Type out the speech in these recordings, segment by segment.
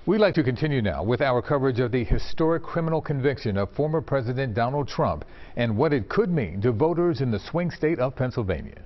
We'd like to continue now with our coverage of the historic criminal conviction of former President Donald Trump and what it could mean to voters in the swing state of Pennsylvania.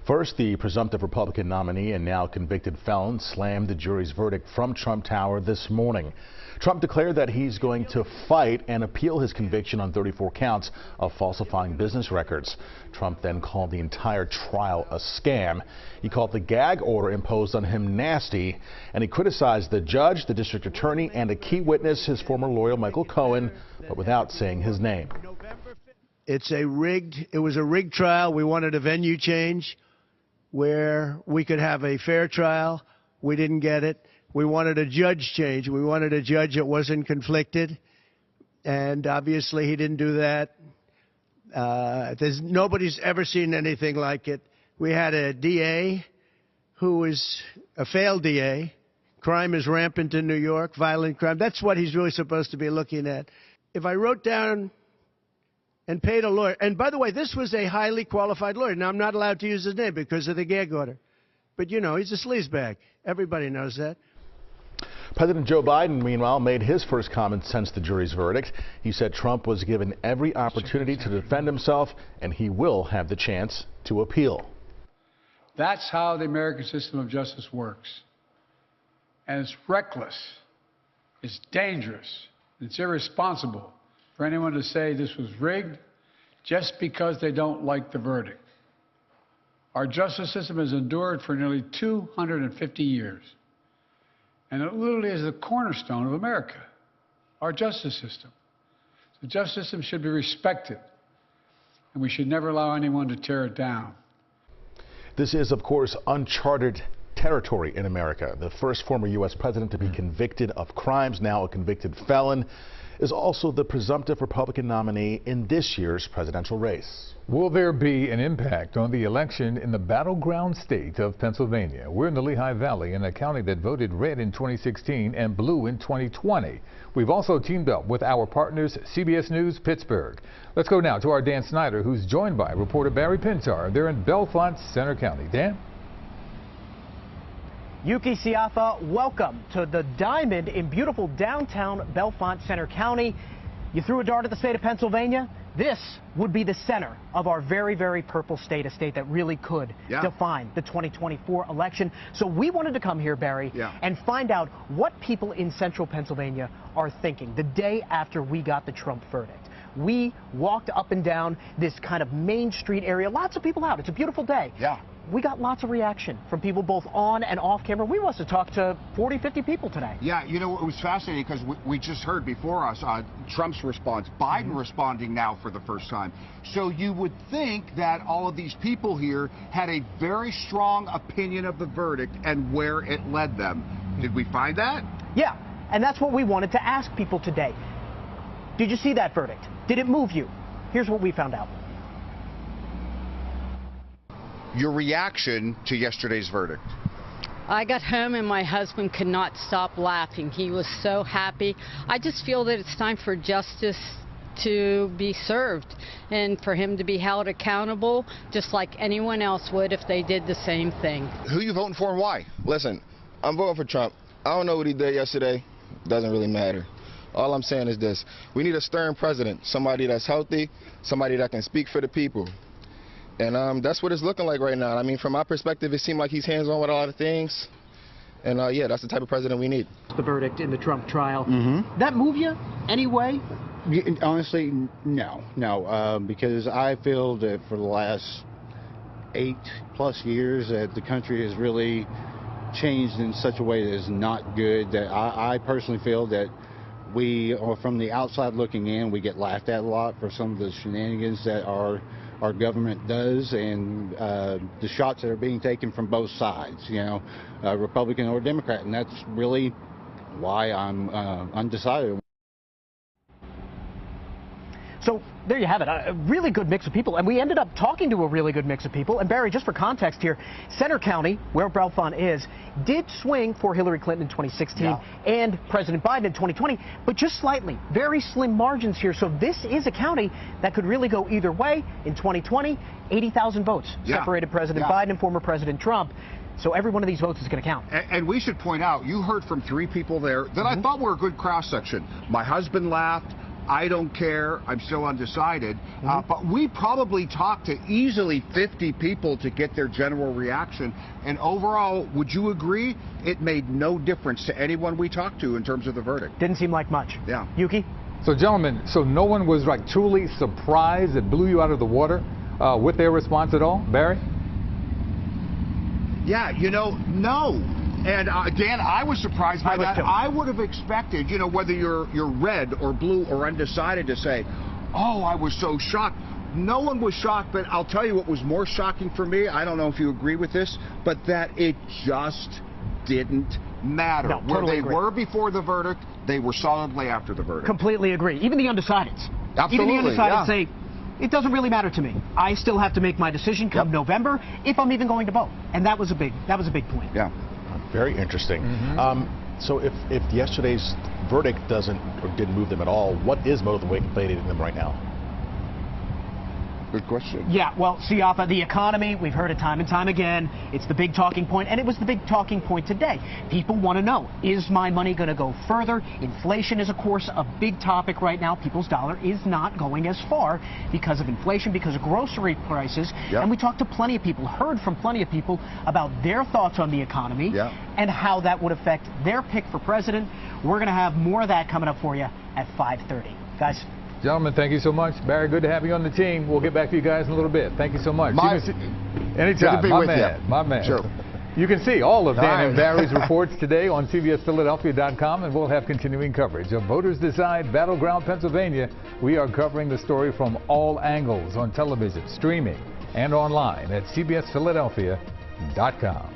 First, the presumptive Republican nominee and now convicted felon slammed the jury's verdict from Trump Tower this morning. Trump declared that he's going to fight and appeal his conviction on 34 counts of falsifying business records. Trump then called the entire trial a scam. He called the gag order imposed on him nasty, and he criticized the judge, the district attorney, and a key witness, his former lawyer Michael Cohen, but without saying his name. It was a rigged trial. We wanted a venue change where we could have a fair trial. We didn't get it. We wanted a judge change. We wanted a judge that wasn't conflicted, and obviously he didn't do that. Nobody's ever seen anything like it. We had a DA who was a failed DA. Crime is rampant in New York, violent crime. That's what he's really supposed to be looking at. If I wrote down and paid a lawyer, and by the way, this was a highly qualified lawyer. Now, I'm not allowed to use his name because of the gag order. But, you know, he's a sleazebag. Everybody knows that. President Joe Biden, meanwhile, made his first comment since the jury's verdict. He said Trump was given every opportunity to defend himself, and he will have the chance to appeal. That's how the American system of justice works. And it's reckless, it's dangerous, it's irresponsible for anyone to say this was rigged just because they don't like the verdict. Our justice system has endured for nearly 250 years. And it literally is the cornerstone of America, our justice system. The justice system should be respected, and we should never allow anyone to tear it down. This is, of course, uncharted territory in America. The first former U.S. president to be convicted of crimes, now a convicted felon, is also the presumptive Republican nominee in this year's presidential race. Will there be an impact on the election in the battleground state of Pennsylvania? We're in the Lehigh Valley, in a county that voted red in 2016 and blue in 2020. We've also teamed up with our partners, CBS News Pittsburgh. Let's go now to our Dan Snyder, who's joined by reporter Barry Pintar. They're in Bellefonte, Center County. Dan? Yuki Siafa, welcome to the Diamond in beautiful downtown Bellefonte, Center County. You threw a dart at the state of Pennsylvania. This would be the center of our very, very purple state, a state that really could define the 2024 election. So we wanted to come here, Barry, and find out what people in central Pennsylvania are thinking the day after we got the Trump verdict. We walked up and down this kind of Main Street area. Lots of people out. It's a beautiful day. We got lots of reaction from people both on and off camera. We must have talked to 40, 50 people today. Yeah, you know, it was fascinating because we just heard before us Trump's response, Biden responding now for the first time. So you would think that all of these people here had a very strong opinion of the verdict and where it led them. Did we find that? Yeah, and that's what we wanted to ask people today. Did you see that verdict? Did it move you? Here's what we found out. Your reaction to yesterday's verdict? I got home and my husband could not stop laughing. He was so happy. I just feel that it's time for justice to be served and for him to be held accountable just like anyone else would if they did the same thing. Who you voting for and why? Listen, I'm voting for Trump. I don't know what he did yesterday. Doesn't really matter. All I'm saying is this. We need a stern president, somebody that's healthy, somebody that can speak for the people. And that's what it's looking like right now. I mean, from my perspective, it seemed like he's hands-on with a lot of things. And, yeah, that's the type of president we need. The verdict in the Trump trial, that move you anyway? Honestly, no, because I feel that for the last 8+ years that the country has really changed in such a way that is not good, that I personally feel that we are, from the outside looking in, we get laughed at a lot for some of the shenanigans that our government does, and the shots that are being taken from both sides, you know, Republican or Democrat, and that's really why I'm undecided. So there you have it, a really good mix of people, and we ended up talking to a really good mix of people. And Barry, just for context here, Center County, where Bellefonte is, did swing for Hillary Clinton in 2016 and President Biden in 2020, but just slightly, very slim margins here. So this is a county that could really go either way. In 2020, 80,000 votes separated President Biden and former President Trump. So every one of these votes is going to count. And we should point out, you heard from 3 people there that I thought were a good cross-section. My husband laughed. I don't care. I'm still undecided. But we probably talked to easily 50 people to get their general reaction. And overall, would you agree? It made no difference to anyone we talked to in terms of the verdict. Didn't seem like much. Yeah. Yuki? So, gentlemen, so no one was like truly surprised, it blew you out of the water with their response at all? Barry? Yeah, no. And Dan, I was surprised by that. I would have expected, whether you're red or blue or undecided, to say, oh, I was so shocked. No one was shocked, but I'll tell you what was more shocking for me. I don't know if you agree with this, but that it just didn't matter. No, totally Where they were before the verdict, they were solidly after the verdict. Completely agree. Even the undecideds. Absolutely, Even the undecideds say, it doesn't really matter to me. I still have to make my decision come November if I'm even going to vote. And that was a big point. Yeah. Very interesting. So if yesterday's verdict didn't move them at all, what is motivating them right now? Good question. Yeah, well, Siafa, the economy, we've heard it time and time again. It's the big talking point, and it was the big talking point today. People want to know, is my money going to go further? Inflation is, of course, a big topic right now. People's dollar is not going as far because of inflation, because of grocery prices. And we talked to plenty of people, heard from plenty of people about their thoughts on the economy and how that would affect their pick for president. We're going to have more of that coming up for you at 5:30. Guys. Gentlemen, thank you so much. Barry, good to have you on the team. We'll get back to you guys in a little bit. Thank you so much. Anytime, my man. Sure. You can see all of Dan and Barry's reports today on CBSPhiladelphia.com, and we'll have continuing coverage of Voters Decide Battleground, Pennsylvania. We are covering the story from all angles on television, streaming, and online at CBSPhiladelphia.com.